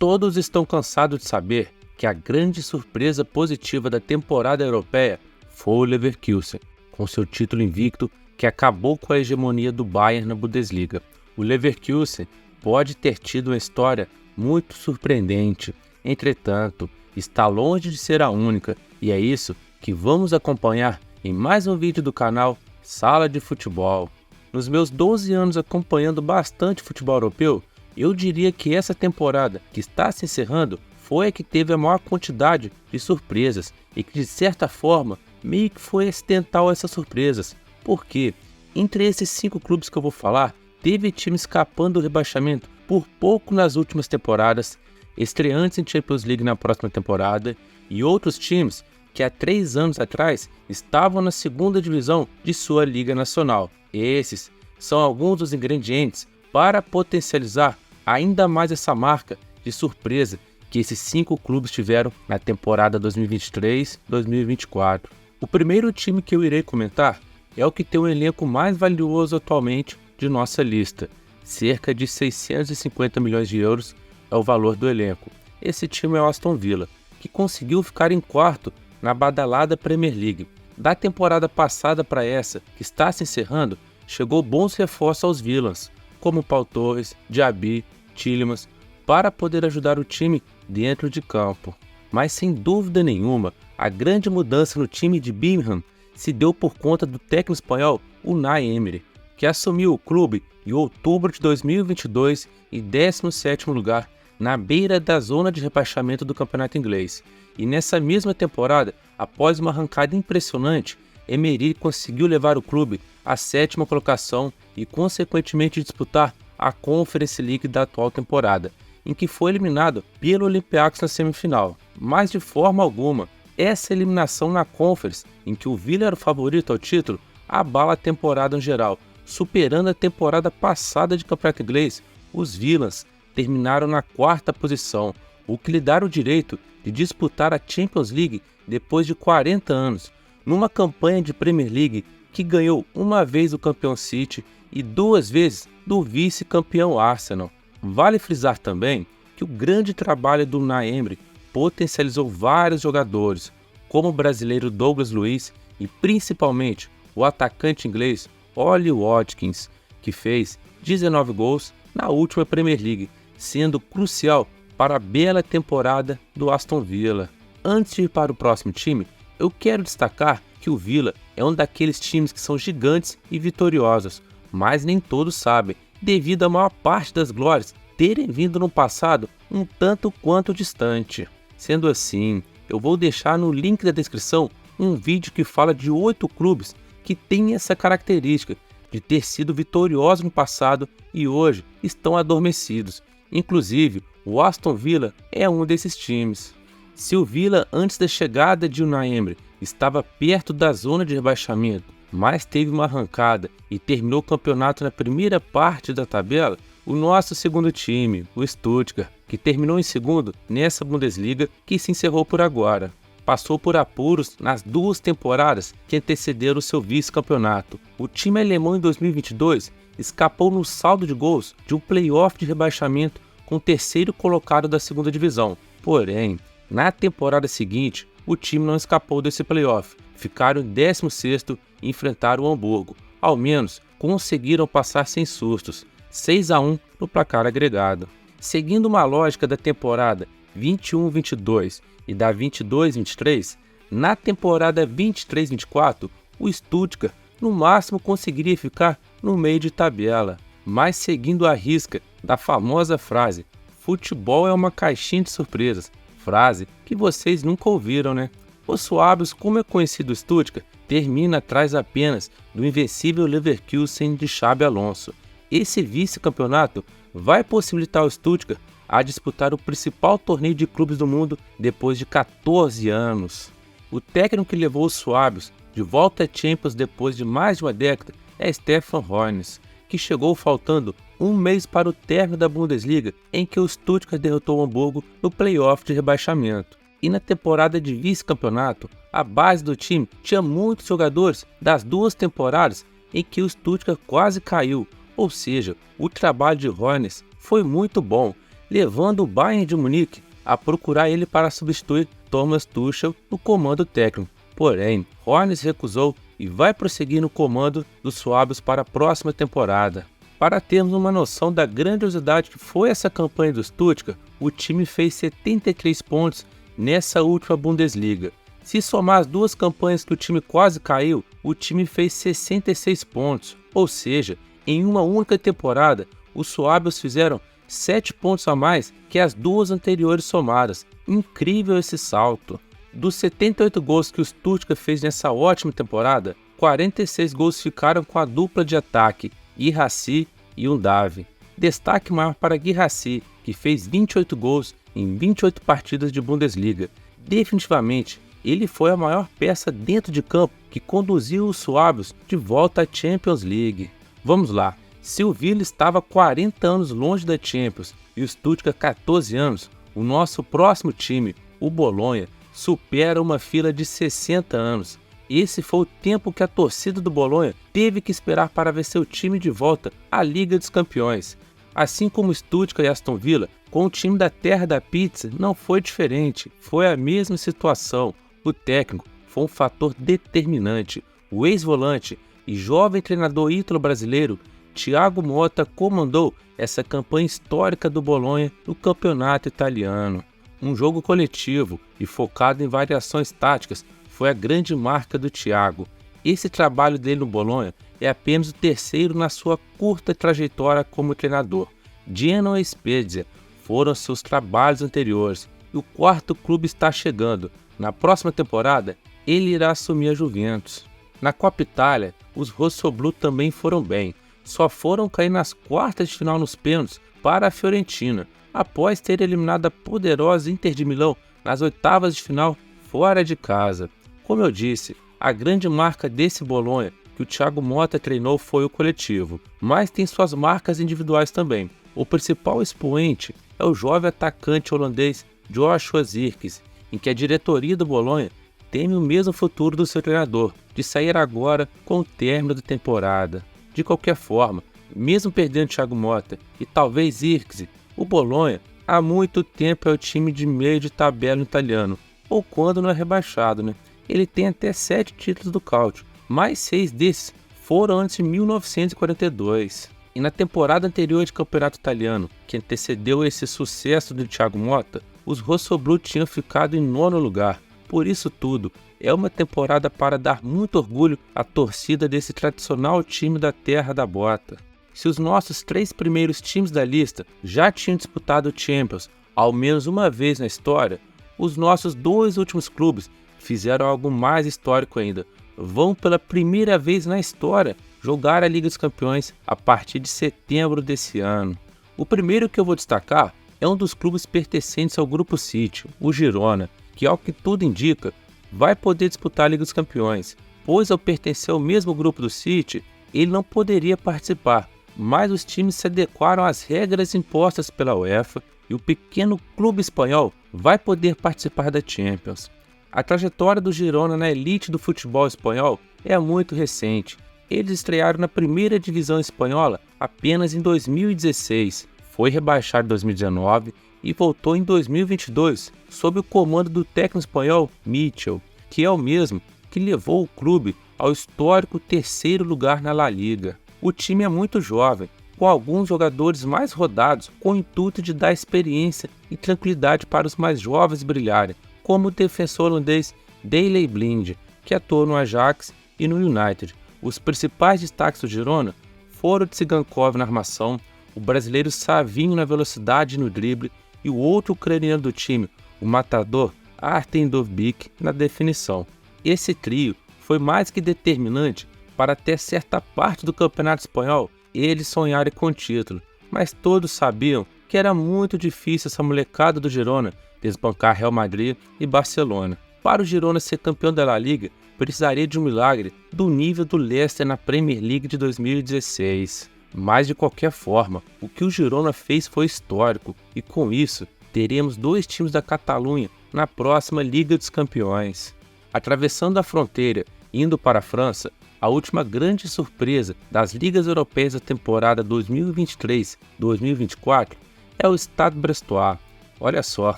Todos estão cansados de saber que a grande surpresa positiva da temporada europeia foi o Leverkusen, com seu título invicto que acabou com a hegemonia do Bayern na Bundesliga. O Leverkusen pode ter tido uma história muito surpreendente, entretanto, está longe de ser a única, e é isso que vamos acompanhar em mais um vídeo do canal Sala de Futebol. Nos meus 12 anos acompanhando bastante futebol europeu, eu diria que essa temporada que está se encerrando foi a que teve a maior quantidade de surpresas e que, de certa forma, meio que foi acidental essas surpresas. Porque, entre esses 5 clubes que eu vou falar, teve time escapando do rebaixamento por pouco nas últimas temporadas, estreantes em Champions League na próxima temporada e outros times que há 3 anos atrás estavam na segunda divisão de sua Liga Nacional. Esses são alguns dos ingredientes para potencializar ainda mais essa marca de surpresa que esses 5 clubes tiveram na temporada 2023-2024. O primeiro time que eu irei comentar é o que tem o elenco mais valioso atualmente de nossa lista. Cerca de 650 milhões de euros é o valor do elenco. Esse time é o Aston Villa, que conseguiu ficar em quarto na badalada Premier League. Da temporada passada para essa, que está se encerrando, chegou bons reforços aos Villans, como Pau Torres, Diaby, Tielemans, para poder ajudar o time dentro de campo. Mas sem dúvida nenhuma, a grande mudança no time de Birmingham se deu por conta do técnico espanhol Unai Emery, que assumiu o clube em outubro de 2022 em 17º lugar, na beira da zona de rebaixamento do campeonato inglês. E nessa mesma temporada, após uma arrancada impressionante, Emery conseguiu levar o clube à 7ª colocação e consequentemente disputar a Conference League da atual temporada, em que foi eliminado pelo Olympiacos na semifinal. Mas de forma alguma, essa eliminação na Conference, em que o Villa era o favorito ao título, abala a temporada em geral. Superando a temporada passada de campeonato inglês, os Villans terminaram na 4ª posição, o que lhe dá o direito de disputar a Champions League depois de 40 anos, numa campanha de Premier League que ganhou uma vez o campeão City e 2 vezes do vice-campeão Arsenal. Vale frisar também que o grande trabalho do Unai Emery potencializou vários jogadores, como o brasileiro Douglas Luiz e principalmente o atacante inglês Ollie Watkins, que fez 19 gols na última Premier League, sendo crucial para a bela temporada do Aston Villa. Antes de ir para o próximo time, eu quero destacar que o Villa é um daqueles times que são gigantes e vitoriosos, mas nem todos sabem, devido à maior parte das glórias terem vindo no passado um tanto quanto distante. Sendo assim, eu vou deixar no link da descrição um vídeo que fala de 8 clubes que têm essa característica de ter sido vitoriosos no passado e hoje estão adormecidos. Inclusive, o Aston Villa é um desses times. Se o Villa, antes da chegada de Unai Emery, estava perto da zona de rebaixamento, mas teve uma arrancada e terminou o campeonato na primeira parte da tabela, o nosso segundo time, o Stuttgart, que terminou em segundo nessa Bundesliga que se encerrou por agora, passou por apuros nas 2 temporadas que antecederam o seu vice-campeonato. O time alemão em 2022 escapou no saldo de gols de um play-off de rebaixamento com o 3º colocado da segunda divisão. Porém, na temporada seguinte, o time não escapou desse play-off. Ficaram em 16º e enfrentaram o Hamburgo. Ao menos, conseguiram passar sem sustos. 6-1 no placar agregado. Seguindo uma lógica da temporada 21-22 e da 22-23, na temporada 23-24, o Stuttgart no máximo conseguiria ficar no meio de tabela. Mas seguindo a risca da famosa frase "futebol é uma caixinha de surpresas", frase que vocês nunca ouviram, né? Os suabos, como é conhecido o Stuttgart, termina atrás apenas do invencível Leverkusen de Xabi Alonso. Esse vice-campeonato vai possibilitar o Stuttgart a disputar o principal torneio de clubes do mundo depois de 14 anos. O técnico que levou os suábios de volta à Champions depois de mais de uma década é Stefan Hoeneß, que chegou faltando um mês para o término da Bundesliga, em que o Stuttgart derrotou o Hamburgo no play-off de rebaixamento. E na temporada de vice-campeonato, a base do time tinha muitos jogadores das 2 temporadas em que o Stuttgart quase caiu, ou seja, o trabalho de Hoeneß foi muito bom, levando o Bayern de Munique a procurar ele para substituir Thomas Tuchel no comando técnico. Porém, Hoeneß recusou e vai prosseguir no comando dos suábios para a próxima temporada. Para termos uma noção da grandiosidade que foi essa campanha do Stuttgart, o time fez 73 pontos nessa última Bundesliga. Se somar as duas campanhas que o time quase caiu, o time fez 66 pontos, ou seja, em uma única temporada, os suábios fizeram 7 pontos a mais que as duas anteriores somadas. Incrível esse salto! Dos 78 gols que o Stuttgart fez nessa ótima temporada, 46 gols ficaram com a dupla de ataque, Guirassy e Undav. Destaque maior para Guirassy, que fez 28 gols em 28 partidas de Bundesliga. Definitivamente, ele foi a maior peça dentro de campo que conduziu os suábios de volta à Champions League. Vamos lá, se o Villa estava 40 anos longe da Champions e o Stuttgart 14 anos, o nosso próximo time, o Bolonha, supera uma fila de 60 anos. Esse foi o tempo que a torcida do Bolonha teve que esperar para ver seu time de volta à Liga dos Campeões. Assim como Stuttgart e Aston Villa, com o time da terra da pizza não foi diferente, foi a mesma situação. O técnico foi um fator determinante. O ex-volante e jovem treinador ítalo-brasileiro Thiago Motta comandou essa campanha histórica do Bolonha no campeonato italiano. Um jogo coletivo e focado em variações táticas foi a grande marca do Thiago. Esse trabalho dele no Bolonha é apenas o terceiro na sua curta trajetória como treinador. Genoa e Spezia foram seus trabalhos anteriores e o quarto clube está chegando. Na próxima temporada, ele irá assumir a Juventus. Na Copa Itália, os rossoblù também foram bem. Só foram cair nas quartas de final nos pênaltis para a Fiorentina, após ter eliminado a poderosa Inter de Milão nas oitavas de final fora de casa. Como eu disse, a grande marca desse Bolonha que o Thiago Motta treinou foi o coletivo, mas tem suas marcas individuais também. O principal expoente é o jovem atacante holandês Joshua Zirkzee, em que a diretoria do Bolonha teme o mesmo futuro do seu treinador, de sair agora com o término da temporada. De qualquer forma, mesmo perdendo Thiago Motta e talvez Zirkzee, o Bolonha há muito tempo é o time de meio de tabela italiano, ou quando não é rebaixado, né? Ele tem até 7 títulos do Calcio, mas 6 desses foram antes de 1942. E na temporada anterior de campeonato italiano, que antecedeu esse sucesso do Thiago Motta, os rossoblù tinham ficado em 9º lugar. Por isso tudo, é uma temporada para dar muito orgulho à torcida desse tradicional time da terra da bota. Se os nossos 3 primeiros times da lista já tinham disputado o Champions ao menos uma vez na história, os nossos 2 últimos clubes fizeram algo mais histórico ainda. Vão pela primeira vez na história jogar a Liga dos Campeões a partir de setembro desse ano. O primeiro que eu vou destacar é um dos clubes pertencentes ao Grupo City, o Girona, que ao que tudo indica, vai poder disputar a Liga dos Campeões, pois ao pertencer ao mesmo grupo do City, ele não poderia participar, mas os times se adequaram às regras impostas pela UEFA e o pequeno clube espanhol vai poder participar da Champions. A trajetória do Girona na elite do futebol espanhol é muito recente. Eles estrearam na primeira divisão espanhola apenas em 2016, foi rebaixado em 2019 e voltou em 2022 sob o comando do técnico espanhol Michel, que é o mesmo que levou o clube ao histórico 3º lugar na La Liga. O time é muito jovem, com alguns jogadores mais rodados com o intuito de dar experiência e tranquilidade para os mais jovens brilharem, como o defensor holandês Daley Blind, que atuou no Ajax e no United. Os principais destaques do Girona foram o Tsigankov na armação, o brasileiro Savinho na velocidade e no drible e o outro ucraniano do time, o matador Artem Dovbyk, na definição. Esse trio foi mais que determinante para até certa parte do campeonato espanhol eles sonharem com o título, mas todos sabiam que era muito difícil essa molecada do Girona desbancar Real Madrid e Barcelona. Para o Girona ser campeão da La Liga, precisaria de um milagre do nível do Leicester na Premier League de 2016. Mas de qualquer forma, o que o Girona fez foi histórico e com isso teremos 2 times da Catalunha na próxima Liga dos Campeões. Atravessando a fronteira e indo para a França, a última grande surpresa das ligas europeias da temporada 2023-2024 é o Stade Brestois. Olha só,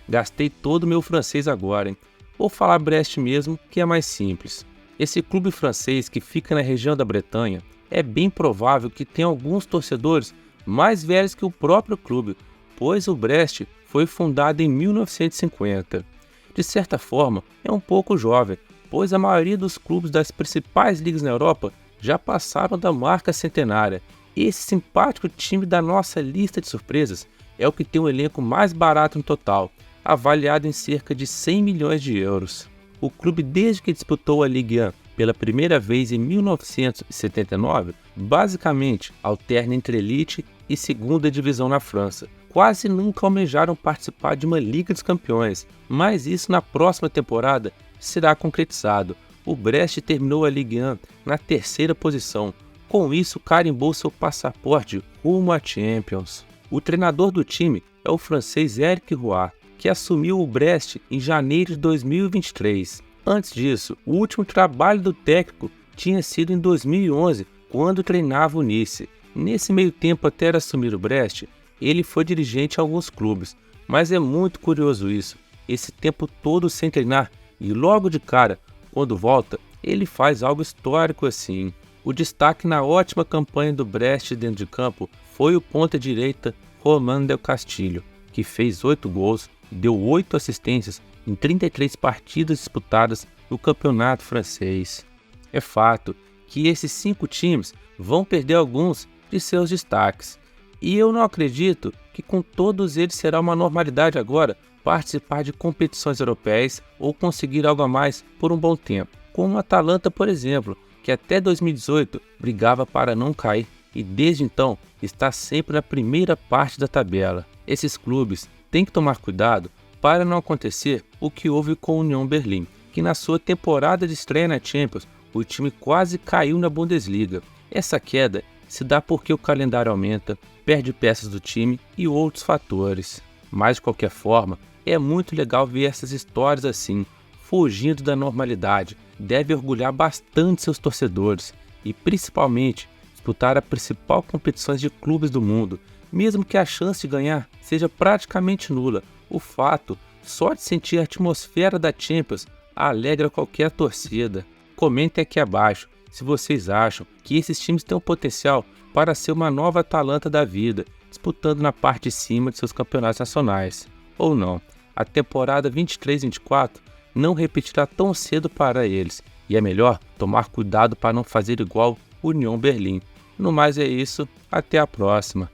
gastei todo o meu francês agora, hein? Vou falar Brest mesmo, que é mais simples. Esse clube francês que fica na região da Bretanha é bem provável que tenha alguns torcedores mais velhos que o próprio clube, pois o Brest foi fundado em 1950. De certa forma, é um pouco jovem, pois a maioria dos clubes das principais ligas na Europa já passaram da marca centenária. Esse simpático time da nossa lista de surpresas é o que tem o elenco mais barato no total, avaliado em cerca de 100 milhões de euros. O clube, desde que disputou a Ligue 1 pela primeira vez em 1979, basicamente alterna entre elite e segunda divisão na França. Quase nunca almejaram participar de uma Liga dos Campeões, mas isso na próxima temporada será concretizado. O Brest terminou a Ligue 1 na terceira posição. Com isso, carimbou seu passaporte rumo à Champions. O treinador do time é o francês Éric Roy, que assumiu o Brest em janeiro de 2023. Antes disso, o último trabalho do técnico tinha sido em 2011, quando treinava o Nice. Nesse meio tempo até assumir o Brest, ele foi dirigente a alguns clubes, mas é muito curioso isso, esse tempo todo sem treinar e logo de cara, quando volta, ele faz algo histórico assim. O destaque na ótima campanha do Brest dentro de campo foi o ponta-direita Romain Del Castillo, que fez 8 gols e deu 8 assistências em 33 partidas disputadas no campeonato francês. É fato que esses 5 times vão perder alguns de seus destaques, e eu não acredito que com todos eles será uma normalidade agora participar de competições europeias ou conseguir algo a mais por um bom tempo, como o Atalanta, por exemplo, que até 2018 brigava para não cair e desde então está sempre na primeira parte da tabela. Esses clubes têm que tomar cuidado para não acontecer o que houve com o Union Berlim, que na sua temporada de estreia na Champions, o time quase caiu na Bundesliga. Essa queda se dá porque o calendário aumenta, perde peças do time e outros fatores. Mas de qualquer forma, é muito legal ver essas histórias assim, fugindo da normalidade. Deve orgulhar bastante seus torcedores e principalmente disputar a principal competição de clubes do mundo, mesmo que a chance de ganhar seja praticamente nula. O fato só de sentir a atmosfera da Champions alegra qualquer torcida. Comentem aqui abaixo se vocês acham que esses times têm o potencial para ser uma nova Atalanta da vida, disputando na parte de cima de seus campeonatos nacionais. Ou não, a temporada 23-24 não repetirá tão cedo para eles, e é melhor tomar cuidado para não fazer igual o Union Berlim. No mais é isso, até a próxima.